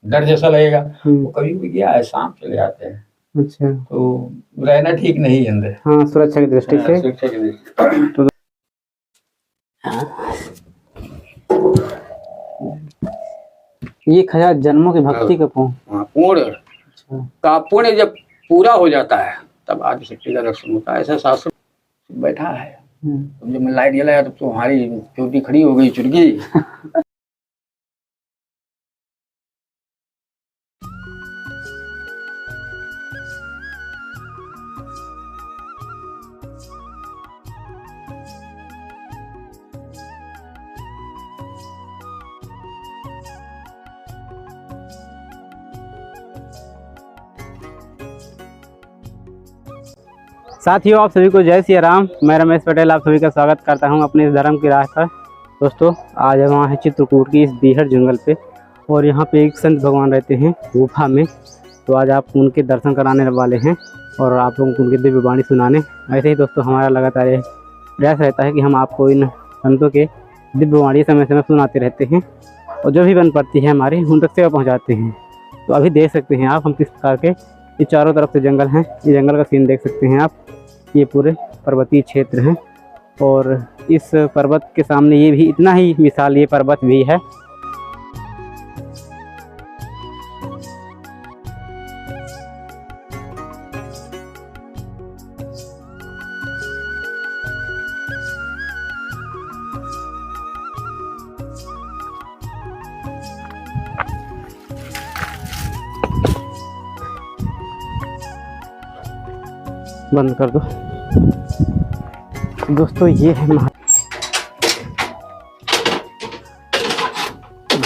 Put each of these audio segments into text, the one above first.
डर जैसा लगेगा। वो कभी भी गया है, शाम चले आते हैं। अच्छा, तो रहना ठीक नहीं है अंदर। हाँ, सुरक्षा की दृष्टि से। सुरक्षा की दृष्टि तो ये खया जन्मों की भक्ति का पूर्ण का पुण्य जब पूरा हो जाता है तब आदिशक्ति का दर्शन होता है। ऐसा शास्त्र बैठा है। तो जब मैं लाइट जलाया तब तो हमारी चोटी खड़ी हो गई, चुटकी। साथियों, आप सभी को जय सिया राम। मैं रमेश पटेल आप सभी का स्वागत करता हूं अपने इस धर्म की राह पर। दोस्तों, आज हम वहाँ है चित्रकूट की इस बीहड़ जंगल पे, और यहाँ पे एक संत भगवान रहते हैं गुफा में। तो आज आप उनके दर्शन कराने वाले हैं और आप लोगों को उनकी दिव्य वाणी सुनाने। ऐसे ही दोस्तों हमारा लगातार ये प्रयास रहता है कि हम आपको इन संतों के दिव्य वाणी समय समय सुनाते रहते हैं, और जो भी बन पड़ती है हमारी उन तक सेवा पहुँचाते हैं। तो अभी देख सकते हैं आप हम किस प्रकार के ये चारों तरफ से जंगल हैं। ये जंगल का सीन देख सकते हैं आप। ये पूरे पर्वतीय क्षेत्र हैं, और इस पर्वत के सामने ये भी इतना ही विशाल ये पर्वत भी है। बंद कर दो दोस्तों। ये है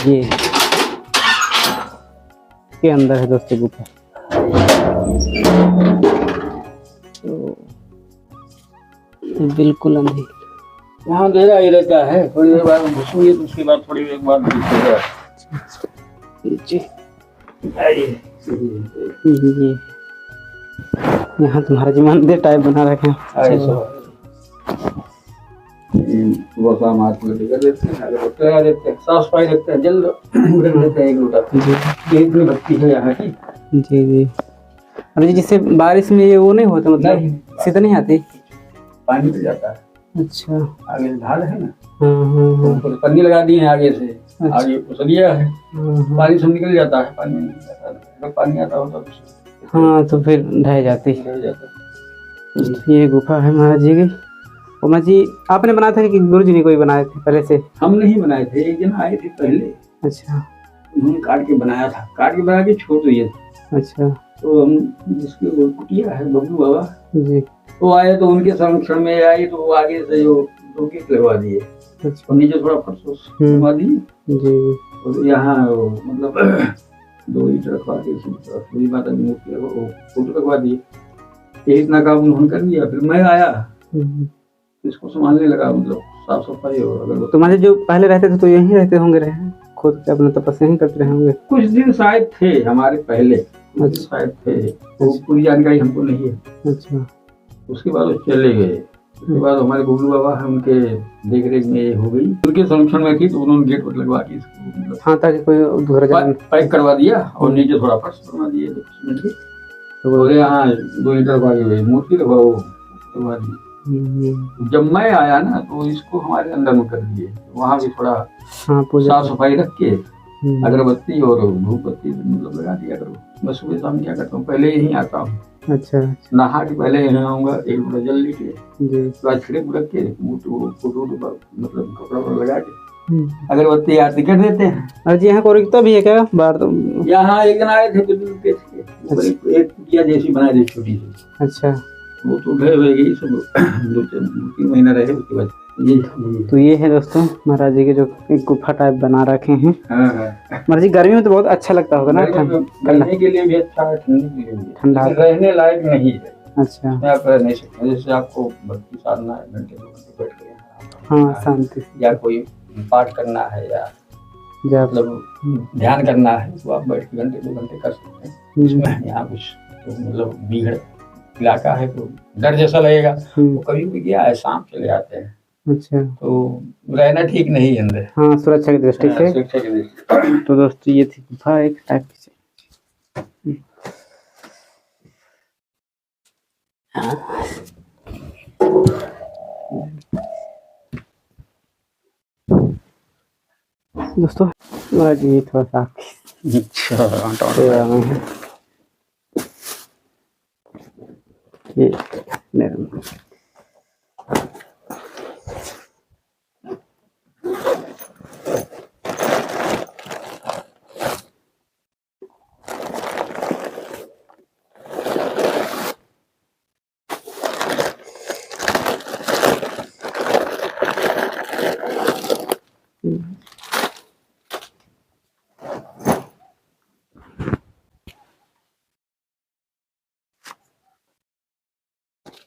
ये के अंदर है दोस्तों गुफा। तो बिल्कुल अंधेर, यहाँ अंधेरा ही रहता है। थोड़ी देर बाद घुसूंगी तो उसके बाद थोड़ी देर बाद ये यहाँ तुम्हारा जी मंदिर टाइप बना रखे हैं। सुबह शाम हाथ में कर देते हैं, अगरबत्ती लगा देते हैं, साफ सफाई रखते हैं, जल रख देते हैं एक लोटा। ये इतनी भक्ति है यहाँ की। जी जी। और जी जिससे बारिश में ये वो नहीं होता, मतलब सीधा नहीं आती, पानी तो जाता है। अच्छा, आगे ढाल है ना, हाँ, पन्नी लगा दी है आगे से। अच्छा। आगे उसलिया है, पानी सब निकल जाता है। पानी नहीं जाता, अगर पानी आता होता तो हाँ तो फिर ढह जाती। ये गुफा है महाराज जी की। और महाराज जी आपने बनाया था कि गुरु जी ने कोई बनाए थे पहले से? हम नहीं बनाए थे, एक जन आए थे पहले। अच्छा, उन्होंने काट के बनाया था, काट के बना के छोड़ दिए थे। अच्छा। तो हम जिसके वो कुटिया है बबलू बाबा जी, वो आए तो उनके संरक्षण में आए, तो वो आगे से जो दो गेट लगवा दिए। अच्छा। और नीचे थोड़ा फर्श लगवा दिए। जी। और यहाँ मतलब 2 ईंट रखवा के सूर्य माता की मूर्ति वो फोटो रखवा दिए। ये इतना काम उन्होंने कर दिया। फिर मैं आया, इसको संभालने लगा, मतलब साफ सफाई। और अगर तुम्हारे जो पहले रहते थे तो यहीं रहते होंगे, रहे खुद अपना तपस्या ही करते रहे होंगे। कुछ दिन शायद थे हमारे पहले, शायद थे, तो पूरी जानकारी हमको नहीं है। अच्छा। उसके बाद वो चले गए। उसके बाद हमारे बबलू बाबा है, उनके देख रेख में हो गई, उनके संरक्षण में थी, तो उन्होंने गेट पर लगवा के इसको मतलब हाँ, ताकि कोई दूसरा पैक करवा दिया। और नीचे थोड़ा फर्श बनवा दिए तो यहाँ 2 ईंट रखवा के मूर्ति लगवा दी। जब मैं आया ना तो इसको हमारे अंदर में कर दिए। वहाँ भी थोड़ा साफ सफाई रख के अगरबत्ती और धूपबत्ती मतलब लगा दिया करो। मैं सुबह शाम क्या करता हूँ, पहले यहीं आता हूँ। अच्छा। नहा के पहले यहाँ आऊँगा, एक लोटा जल लेके बाद खड़े रख के फोटो मतलब कपड़ा लगा के अगरबत्ती आरती कर देते हैं। अरे जी, यहाँ कोरिकता भी है क्या बाहर? तो यहाँ एक दिन आए थे एक कुटिया जैसी बना दी छोटी सी। अच्छा। वो तो गए हुए गई सब 2-3 महीना रहे उसके बाद। तो ये है दोस्तों महाराज जी के जो एक गुफा टाइप बना रखे हैं। महाराज जी गर्मी में तो बहुत अच्छा लगता होगा ना? रहने के लिए भी अच्छा है, ठंडी के लिए भी ठंडा, रहने लायक नहीं है। अच्छा, आप रह नहीं सकते। जैसे आपको भक्ति साधना है, घंटे 2 घंटे बैठ के, हाँ, शांति, या कोई पाठ करना है या मतलब ध्यान करना है, तो आप बैठ के घंटे 2 घंटे कर सकते हैं। यहाँ कुछ तो मतलब बीहड़ इलाका है तो डर जैसा लगेगा। वो कभी भी गया है, शाम चले आते हैं। अच्छा, तो रहना ठीक नहीं है अंदर। हाँ सुरक्षा की दृष्टि से। सुरक्षा की दृष्टि। तो दोस्तों ये थी गुफा एक टाइप की। दोस्तों आज ये थोड़ा सा अच्छा सेवा में है ये निर्मल।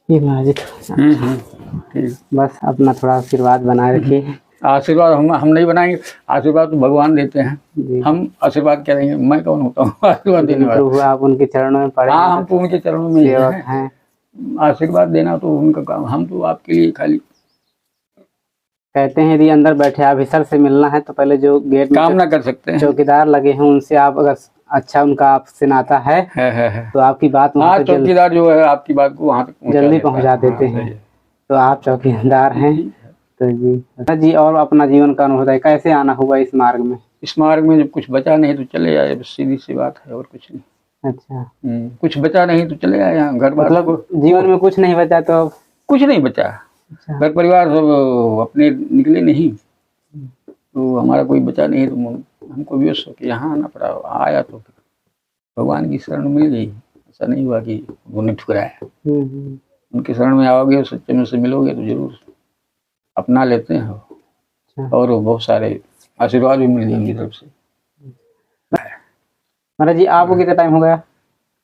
ये महाराज ठीक। बस अपना थोड़ा आशीर्वाद बनाए रखिए। आशीर्वाद हम नहीं बनाएंगे, आशीर्वाद तो भगवान देते हैं, जी। हम आशीर्वाद करेंगे। मैं कौन होता हूँ आशीर्वाद देने वाला? प्रभु आप उनके चरणों में पड़े। हाँ, हम तो उनके चरणों में ही सेवक हैं। हैं। आशीर्वाद देना तो उनका काम, हम तो आपके लिए खाली कहते हैं यदि अंदर बैठे ऑफिसर से मिलना है तो पहले जो गेट में काम ना कर सकते हैं। चौकीदार लगे हैं उनसे आप अगर अच्छा उनका आपसे नाता है तो आपकी बात हाँ, चौकीदार जो है आपकी बात को वहाँ तक जल्दी पहुँचा देते हैं। तो आप चौकीदार हैं। तो जी जी, और अपना जीवन का अनुभव है, कैसे आना हुआ इस मार्ग में? इस मार्ग में जब कुछ बचा नहीं तो चले आए, बस सीधी सी बात है, और कुछ नहीं। अच्छा, कुछ बचा नहीं तो चले आए यहाँ। घर बार मतलब जीवन में कुछ नहीं बचा तो कुछ नहीं बचा। अच्छा। घर परिवार सब अपने निकले नहीं, तो हमारा कोई बचा नहीं, तो हमको भी कि यहाँ आना पड़ा। आया तो भगवान की शरण मिल गई। ऐसा नहीं हुआ कि उन्होंने ठुकराया। उनके शरण में आओगे, सच्चे में से मिलोगे तो जरूर अपना लेते हैं। अच्छा। और बहुत सारे आशीर्वाद भी मिल जाएंगे तरफ से। महाराज जी आपको कितना टाइम हो गया?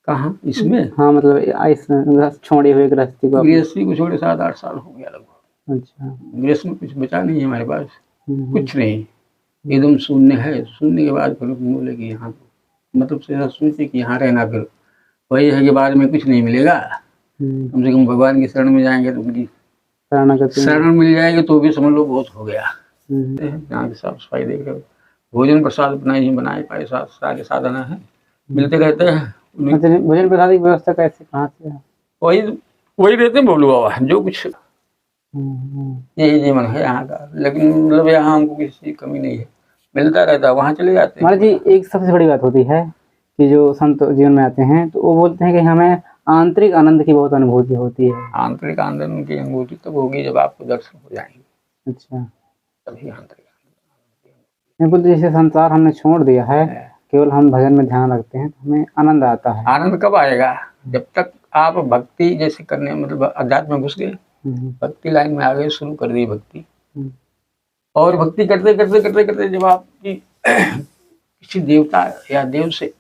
कहाँ इसमें? हाँ मतलब इस छोड़े हुए गृहस्थी को? गृहस्थी को छोड़े 7-8 साल हो गया लगभग। अच्छा। गृहस्थ में कुछ बचा नहीं है हमारे पास, कुछ नहीं, एकदम शून्य है। शून्य के बाद फिर बोले कि यहाँ मतलब से सोचे कि यहाँ रहना, फिर वही है कि बाद में कुछ नहीं मिलेगा। कम से कम भगवान की शरण में जाएंगे तो उनकी शरण मिल जाएगी तो भी समझ लो बहुत हो गया। यहाँ की साफ सफाई देख रहे हो, भोजन प्रसाद अपना ही बनाए पाए, सारे साधन है, मिलते रहते हैं। भोजन प्रसाद की व्यवस्था कैसे, कहाँ से? वही रहते हैं बोलू बाबा, जो कुछ यही जीवन है यहाँ का। लेकिन मतलब यहाँ हमको किसी की कमी नहीं है, मिलता रहता है, वहाँ चले जाते हैं। महाराज जी एक सबसे बड़ी बात होती है कि जो संत जीवन में आते हैं तो वो बोलते हैं कि हमें आंतरिक आनंद की बहुत अनुभूति होती है। आंतरिक आनंद की अनुभूति तब होगी जब आपको दर्शन हो जाएंगे। अच्छा, तभी आंतरिक आनंद। जैसे संसार हमने छोड़ दिया है, केवल हम भजन में ध्यान रखते हैं तो हमें आनंद आता है। आनंद कब आएगा? जब तक आप भक्ति जैसे करने, मतलब अध्यात्म में घुस गए, भक्ति लाइन में आ गए, शुरू कर दी भक्ति, और भक्ति करते करते करते करते जब आपकी किसी देवता या देव से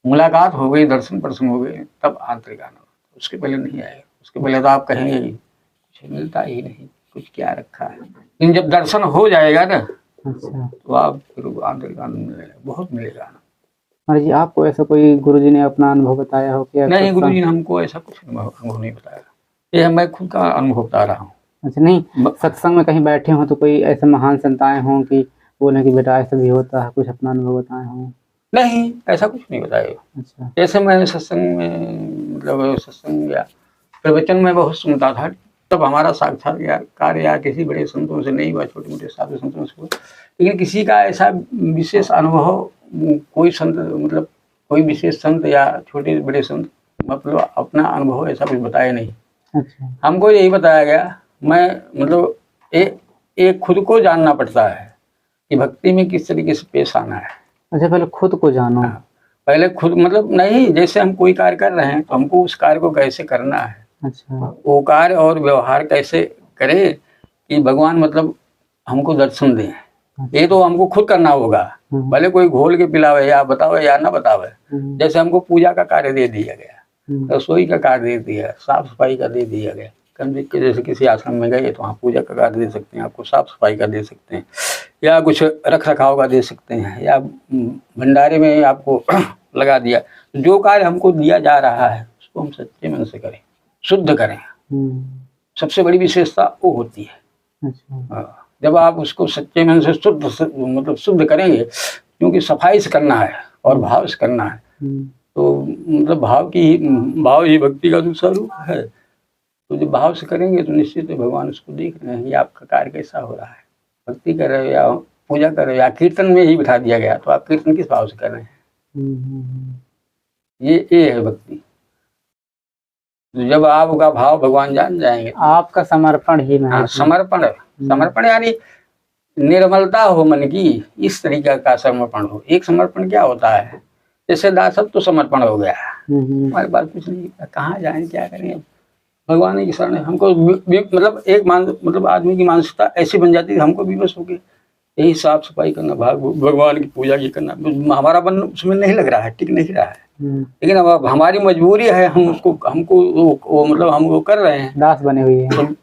मुलाकात हो गई, दर्शन प्रसन्न हो गए, तब आंतरिक आनंद। उसके पहले नहीं आएगा। उसके पहले तो आप कहेंगे कुछ मिलता ही नहीं, कुछ क्या रखा है। लेकिन जब दर्शन हो जाएगा ना, अच्छा, तो आप फिर आंतरिक आनंद मिलेगा, बहुत मिलेगा आनंद। महाराज जी आपको ऐसा कोई गुरुजी ने अपना अनुभव बताया हो क्या? नहीं, गुरुजी ने हमको ऐसा कुछ अनुभव नहीं बताया, ये मैं खुद का अनुभव बता रहा हूँ। अच्छा, नहीं सत्संग में कहीं बैठे हो तो कोई ऐसे महान संत आए हों कि बोले कि बेटा ऐसा भी होता है, कुछ अपना अनुभव बताए हों? नहीं, ऐसा कुछ नहीं बताया। अच्छा, जैसे मैं सत्संग में, मतलब सत्संग या प्रवचन में बहुत सुनता था, तब हमारा साक्षात्कार या किसी बड़े संतों से नहीं हुआ, छोटे मोटे साधु संतों से हुआ। लेकिन किसी का ऐसा विशेष अनुभव, कोई संत, मतलब कोई विशेष संत या छोटे बड़े संत, मतलब अपना अनुभव ऐसा कुछ बताया नहीं। अच्छा, हमको यही बताया गया, मैं मतलब एक खुद को जानना पड़ता है कि भक्ति में किस तरीके से पेश आना है। अच्छा, पहले खुद को जानो। हाँ, पहले खुद, मतलब नहीं, जैसे हम कोई कार्य कर रहे हैं तो हमको उस कार्य को कैसे करना है। अच्छा, वो कार्य और व्यवहार कैसे करें कि भगवान मतलब हमको दर्शन दें। अच्छा, ये तो हमको खुद करना होगा, भले कोई घोल के पिलावे या बतावे या ना बतावे। जैसे हमको पूजा का कार्य दे दिया गया, रसोई का कार्य दे दिया, साफ सफाई का दे दिया गया। जैसे किसी आश्रम में गए तो वहाँ पूजा का कार्य दे सकते हैं, आपको साफ सफाई का दे सकते हैं, या कुछ रख रखाव का दे सकते हैं, या भंडारे में आपको लगा दिया। जो कार्य हमको दिया जा रहा है उसको हम सच्चे मन से करें, शुद्ध करें। सबसे बड़ी विशेषता वो होती है। अच्छा। हाँ, जब आप उसको सच्चे मन से मतलब शुद्ध करेंगे, क्योंकि सफाई से करना है और भाव से करना है, तो मतलब भाव ही भक्ति का दूसरा रूप है। तो जब भाव से करेंगे तो निश्चित भगवान उसको देख रहे हैं कि आपका कार्य कैसा हो रहा है। भक्ति कर रहे हो या पूजा कर रहे हो या कीर्तन में ही बिठा दिया गया, तो आप कीर्तन किस भाव से कर रहे हैं। ये है भक्ति। तो जब आपका भाव भगवान जान जाएंगे, आपका समर्पण ही हाँ, समर्पण यानी निर्मलता हो मन की, इस तरीके का समर्पण हो। एक समर्पण क्या होता है, जैसे दासत्व तो समर्पण हो गया, हमारे पास कुछ नहीं, कहाँ जाएं क्या करें, भगवान की शरण है। हमको मतलब मतलब आदमी की मानसिकता ऐसी बन जाती है, हमको विवश हो गए यही साफ सफाई करना, भगवान की पूजा की करना, हमारा मन उसमें नहीं लग रहा है, टिक नहीं रहा है। लेकिन अब हमारी मजबूरी है, हमको मतलब हम वो कर रहे हैं, दास बने हुए हैं।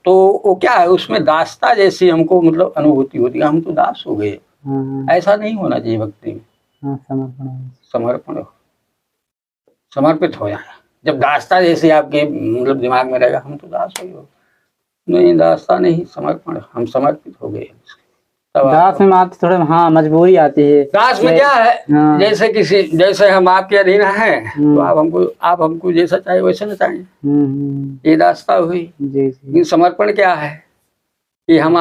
तो वो क्या है, उसमें दासता जैसी हमको मतलब अनुभूति होती है, हम तो दास हो गए। ऐसा नहीं होना चाहिए भक्ति में। समर्पण समर्पित हो जाए। जब दासता जैसे आपके मतलब दिमाग में रहेगा, हम तो दास हो, नहीं दासता नहीं, समर्पण, हम समर्पित हो गए। दास में आती थोड़ा हाँ मजबूरी आती है। दास में क्या है, हाँ। जैसे हम आपके अधीन हैं, तो आप हमको जैसा चाहे वैसे न चाहें, ये दासता हुई। लेकिन समर्पण क्या है कि हम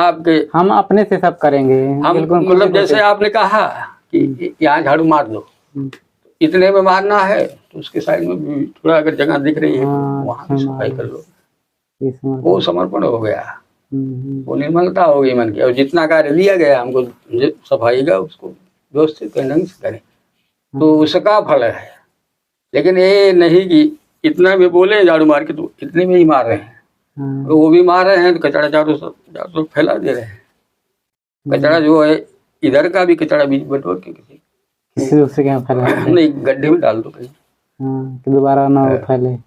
अपने से सब करेंगे। हम मतलब जैसे आपने कहा कि यहाँ झाड़ू मार दो, इतने में मारना है, तो उसके साइड में भी थोड़ा अगर जगह दिख रही है, वहां भी सफाई कर लो, वो समर्पण हो गया, वो निर्मलता हो गई मन की। और जितना कार्य दिया गया हमको सफाई का, उसको व्यवस्थित ढंग से करें, तो उसका फल है। लेकिन ये नहीं कि इतना भी बोले झाड़ू मार के, तो इतने में ही मार रहे हैं, तो वो भी मार रहे हैं, तो कचरा चारों तरफ फैला दे रहे हैं। कचरा जो है, इधर का भी कचरा बीच बटोर के किसी दूसरे के यहाँ फैला नहीं, गड्ढे में डाल दो कहीं, दोबारा ना फैले।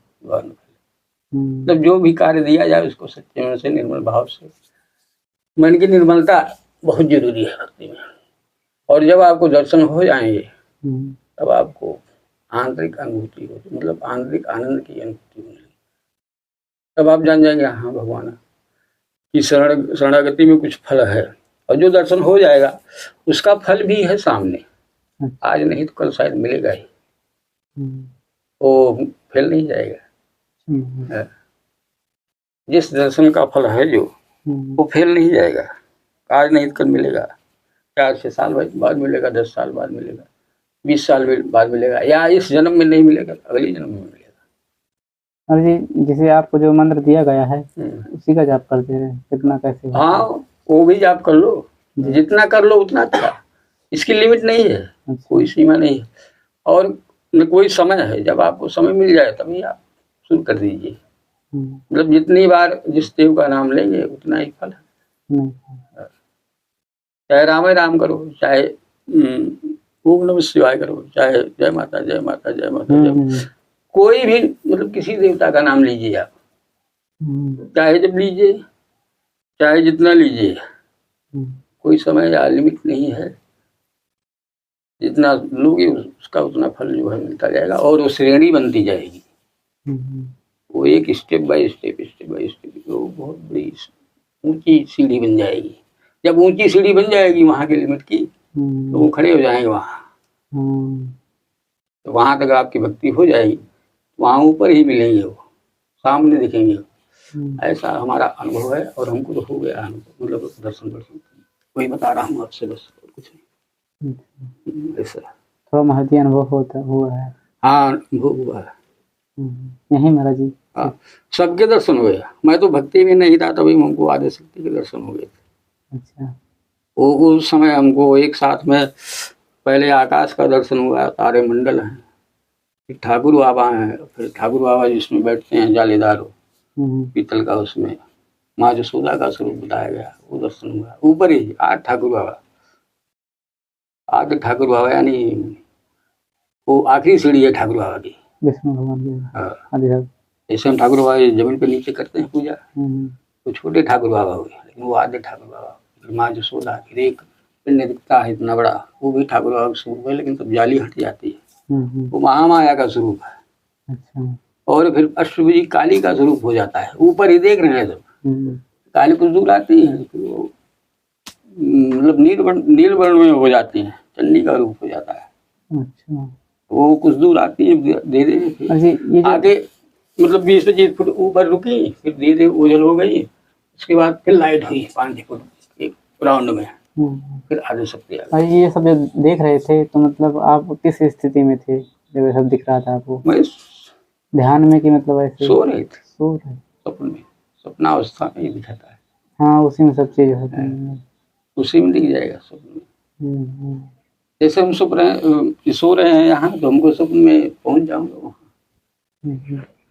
मतलब जो भी कार्य दिया जाए उसको सच्चे मन से, निर्मल भाव से। मन की निर्मलता बहुत जरूरी है भक्ति में। और जब आपको दर्शन हो जाएंगे, तब आपको आंतरिक अनुभूति होती, मतलब आंतरिक आनंद की अनुभूति मिलेगी। तब आप जान जाएंगे हाँ भगवान की शरणागति में कुछ फल है। और जो दर्शन हो जाएगा उसका फल भी है सामने, आज नहीं तो कल शायद मिलेगा ही, वो फेल नहीं जाएगा। जिस दर्शन का फल है जो, वो फेल नहीं जाएगा, आज नहीं तो कल मिलेगा, 4-6 साल बाद मिलेगा, 10 साल बाद मिलेगा, 20 साल बाद मिलेगा, या इस जन्म में नहीं मिलेगा, अगले जन्म में मिलेगा। और जी जिसे आपको जो मंत्र दिया गया है उसी का जाप करते रहे, कितना कैसे? हाँ, वो भी जाप कर लो, जितना कर लो उतना अच्छा, इसकी लिमिट नहीं है। अच्छा। कोई सीमा नहीं है, और न कोई समय है। जब आपको समय मिल जाए तभी आप शुरू कर दीजिए। मतलब जितनी बार जिस देव का नाम लेंगे उतना ही फल है। चाहे राम करो, चाहे ओम नमः शिवाय करो, चाहे जय माता जय माता जय माता जय, कोई भी मतलब किसी देवता का नाम लीजिए आप, चाहे जब लीजिए, चाहे जितना लीजिए, कोई समय या लिमिट नहीं है। जितना लोगे उसका उतना फल जो है मिलता जाएगा, और वो श्रेणी बनती जाएगी। वो एक स्टेप बाय स्टेप वो बहुत बड़ी ऊंची सीढ़ी बन जाएगी। जब ऊंची सीढ़ी बन जाएगी वहां की लिमिट की, तो वो खड़े हो जाएंगे वहां, तो वहां तक आपकी भक्ति हो जाएगी, वहां ऊपर ही मिलेंगे, वो सामने दिखेंगे। ऐसा हमारा अनुभव है, और हमको तो हो गया अनुभव, मतलब दर्शन वही बता रहा हूँ आपसे, बस कुछ नहीं। ऐसा थोड़ा महती अनुभव हुआ है। हाँ, अनुभव हुआ है यही महाराज जी। सबके दर्शन हुए। मैं तो भक्ति में नहीं था, तभी हमको आदि शक्ति के दर्शन हो गए थे। अच्छा। वो उस समय हमको एक साथ में पहले आकाश का दर्शन हुआ, तारे मंडल हैं, फिर ठाकुर बाबा हैं, फिर ठाकुर बाबा जिसमें बैठते हैं जालीदार पीतल का, उसमें माँ जसोदा का स्वरूप बताया गया, वो दर्शन हुआ। ऊपर ही 8 ठाकुर बाबा यानी वो आखिरी सीढ़ी है ठाकुर बाबा की। जैसे हम ठाकुर बाबा जमीन पे नीचे करते हैं पूजा, तो छोटे ठाकुर बाबा हुए, लेकिन वो आधे ठाकुर बाबा। माँ जसोदा फिर एक पिंड दिखता है इतना बड़ा, वो भी ठाकुर बाबा का स्वरूप है, लेकिन तब जाली हट जाती है, वो महामाया का स्वरूप है। अच्छा। और फिर अष्टभुजी काली का स्वरूप हो जाता है, ऊपर ही देख रहे हैं सब, काली कुछ दूर आती है फिर वो मतलब नील वर्ण में हो जाती है, चंडी का रूप हो जाता है। अच्छा, वो कुछ दूर आती है धीरे धीरे फिर अजी ये जो आगे मतलब 20-25 फुट ऊपर रुकी, फिर धीरे धीरे ओझल हो गई। उसके बाद फिर लाइट हुई 5 फुट एक राउंड में, फिर आगे शक्ति आ गई। अजी ये सब जो देख रहे थे तो मतलब आप किस स्थिति में थे जब ये सब दिख रहा था आपको? मैं ध्यान में कि मतलब ऐसे सो रहे थे, सो रहे? स्वप्न में, स्वप्नावस्था में ही दिखाता है। हाँ, उसी में सब चीज होती है। उसी में दिख जाएगा स्वप्न में। हम्म। जैसे हम सो रहे हैं यहाँ, तो हमको स्वप्न में पहुंच जाऊंगा वहाँ,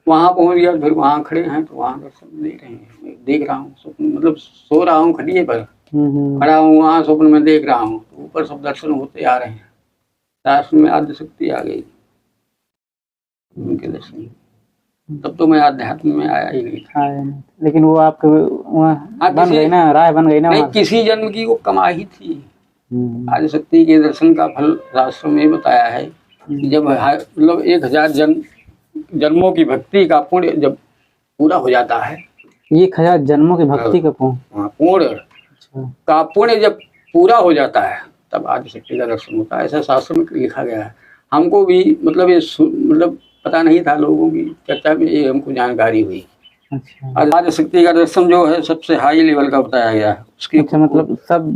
वहां पहुंच गया, फिर वहां खड़े हैं तो वहां दर्शन देख रहे हैं, मैं देख रहा हूँ स्वप्न, मतलब सो रहा हूँ खड़िए पर, खड़ा हूँ वहां स्वप्न में देख रहा हूँ, तो ऊपर सब दर्शन होते आ रहे हैं। दर्शन में आद्य शक्ति आ गई उनके दर्शन, तब तो मैं आध्यात्म में आया ही नहीं था। लेकिन वो आपके वहाँ बन गई ना, राह बन गई ना? नहीं, किसी जन्म की वो कमाई थी। आद्य शक्ति के दर्शन का फल शास्त्रों में बताया है कि जब मतलब 1000 जन्मों की भक्ति का पुण्य जब पूरा हो जाता है, 1000 जन्मों की भक्ति का पुण्य का पुण्य जब पूरा हो जाता है, तब आदि शक्ति का दर्शन होता है। ऐसा शास्त्र में लिखा गया है। हमको भी मतलब ये मतलब पता नहीं था, लोगों की चर्चा में ये हमको जानकारी हुई। अच्छा। आदि शक्ति का दर्शन जो है सबसे हाई लेवल का बताया गया है। उसकी अच्छा, मतलब सब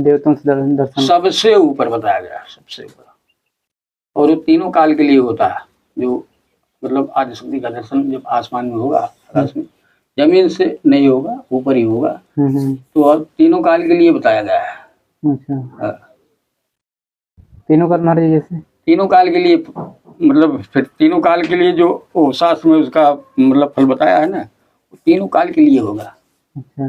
देवताओं से दर्शन सबसे ऊपर बताया गया है, सबसे ऊपर। और वो तीनों काल के लिए होता है, जो मतलब आदि शक्ति का दर्शन जब आसमान में होगा, आकाश में, जमीन से नहीं होगा, ऊपर ही होगा, तो अब तीनों काल के लिए बताया गया है। अच्छा। तीनों काल महाराज जैसे तीनों काल के लिए, मतलब फिर तीनों काल के लिए जो शास्त्र में उसका मतलब फल बताया है ना, वो तीनों काल के लिए होगा। अच्छा।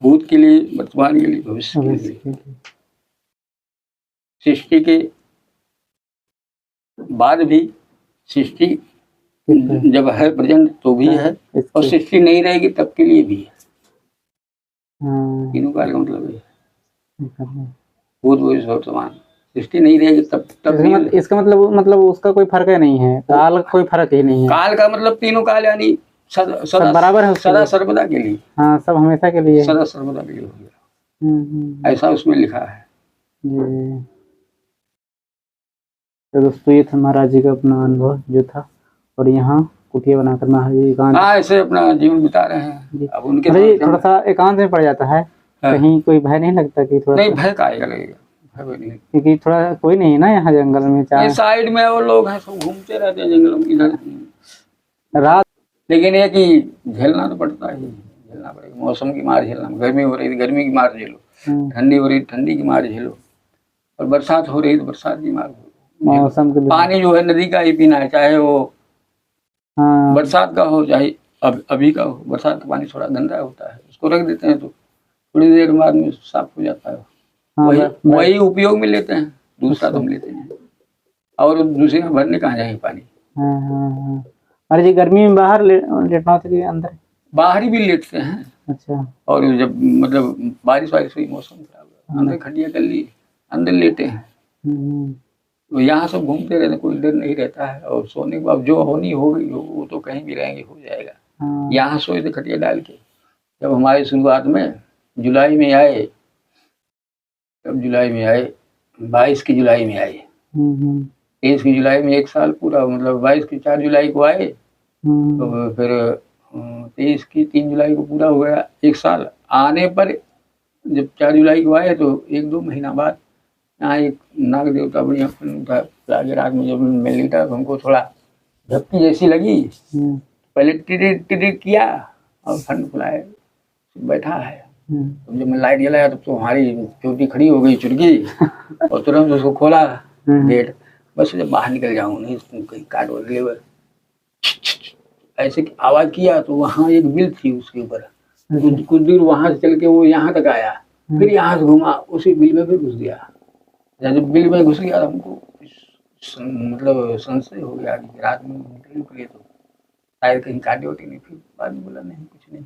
भूत के लिए, वर्तमान के लिए, भविष्य के लिए। सृष्टि के बाद भी, सृष्टि जब है प्रेजेंट तो भी है, और सृष्टि नहीं रहेगी तब के लिए भी है। तीनों काल का मतलब है भूत भविष्य वर्तमान। सृष्टि नहीं रहेगी तब इसका मतलब उसका कोई फर्क नहीं है, काल का कोई फर्क ही नहीं है। काल का मतलब तीनों काल यानी सदा बराबर है, सदा सर्वदा के लिए। हाँ, सब हमेशा के लिए, सदा सर्वदा के लिए हो गया। ऐसा उसमें लिखा है। तो दोस्तों ये था महाराज जी का अपना अनुभव जो था, और यहाँ कुटिया बनाकर महाराज जी एकांत ऐसे अपना जीवन बिता रहे हैं। अब उनके थोड़ा सा एकांत में पड़ जाता है, कहीं कोई भय नहीं लगता कि थोड़ा? नहीं, भय का आएगा लगेगा, भय नहीं, क्योंकि थोड़ा कोई नहीं है ना यहाँ जंगल में। ये साइड में वो लोग हैं, सब घूमते रहते हैं जंगलों में इधर रात। लेकिन ये कि झेलना तो पड़ता ही, झेलना पड़ेगा। मौसम की मार झेलना, गर्मी हो रही थी गर्मी की मार झेलो, ठंडी हो रही ठंडी की मार झेलो, और बरसात हो रही तो बरसात की मार। मौसम के पानी जो है नदी का ही पीना है, चाहे वो बरसात का हो चाहे अभी का हो। बरसात का पानी थोड़ा गंदा होता है, उसको रख देते हैं तो थोड़ी देर बाद में साफ हो जाता है। वही उपयोग में लेते हैं, दूसरा तो हम लेते हैं, और दूसरे में भरने कहाँ जाएंगे पानी। अरे जी, गर्मी में बाहर लेटना होता है अंदर? बाहर ही भी लेटते हैं। अच्छा। और जब मतलब बारिश हुई, मौसम खराब, अंदर खटिया कर ली, अंदर लेटे हैं। तो यहाँ सब घूमते रहते, कोई डर नहीं रहता है। और सोने के बाद जो होनी हो गई वो तो कहीं भी रहेंगे, हो जाएगा। यहाँ सोए थे खटिया डाल के। जब हमारी शुरुआत में जुलाई में आए, तब जुलाई में आए, 22 की जुलाई में आए, 23 की जुलाई में 1 साल पूरा, मतलब 22 की 4 जुलाई को आए, तो फिर 23 की 3 जुलाई को पूरा हो गया 1 साल। आने पर जब 4 जुलाई को आए तो 1-2 महीना बाद यहाँ एक नाग देवता बढ़िया था। आगे रात में जब मैं लेटा तो हमको थोड़ा झपकी जैसी लगी। पहले टिडी किया और ठंड फुलाए बैठा है। तो जब मैं लाइट जलाया तब तो हमारी चोटी खड़ी हो गई, चुटकी, और तुरंत उसको खोला गेट। बस जब बाहर निकल जाऊँ, नहीं कहीं काट वगैरह ऐसे आवाज किया तो वहाँ एक बिल थी, उसके ऊपर कुछ दूर वहां से चल के वो यहाँ तक आया, फिर यहाँ से घुमा, उसी बिल में फिर घुस गया। जब बिल में घुस गया हमको मतलब संशय हो गया कि रात में निकले तो शायद कहीं काटे वोटे नहीं। फिर बाद में बोला नहीं कुछ नहीं,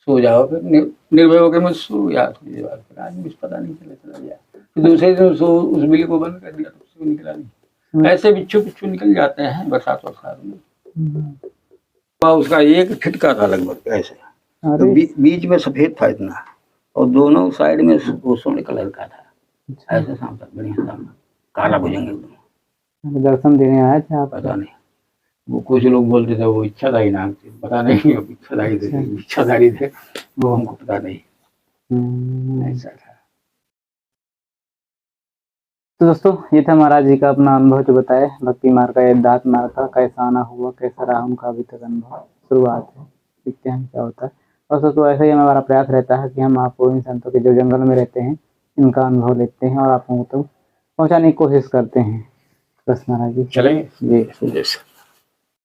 सो जाओ। फिर निर्भय होकर मैं सो गया थोड़ी देर बाद। फिर आज कुछ पता नहीं चला गया। फिर दूसरे दिन उस बिल को बंद कर दिया तो निकला नहीं। ऐसे बिच्छू निकल जाते हैं बरसात में। उसका एक फिटका था लगभग ऐसे, अरे तो बीच में सफेद था इतना, और दोनों साइड में वो सोने कलर का था। ऐसे शाम तक बढ़िया था, काला भुजंग एकदम। दर्शन देने आए थे आप? पता नहीं, वो कुछ लोग बोलते थे वो इच्छाधारी नाम थे, पता नहीं अब इच्छाधारी थे वो हमको पता नहीं। ऐसा था। तो दोस्तों ये था महाराज जी का अपना अनुभव जो बताए, भक्ति मार्ग का, अध्यात्म मार्ग का कैसा आना हुआ, कैसा रहा उनका अभी तक अनुभव। शुरुआत है, देखते हैं क्या होता है। और दोस्तों ऐसा ही हमारा प्रयास रहता है कि हम आपको इन संतों के जो जंगल में रहते हैं इनका अनुभव लेते हैं और आप लोगों तक पहुँचाने की कोशिश करते हैं। बस महाराज जी चलेंगे जी। जैसे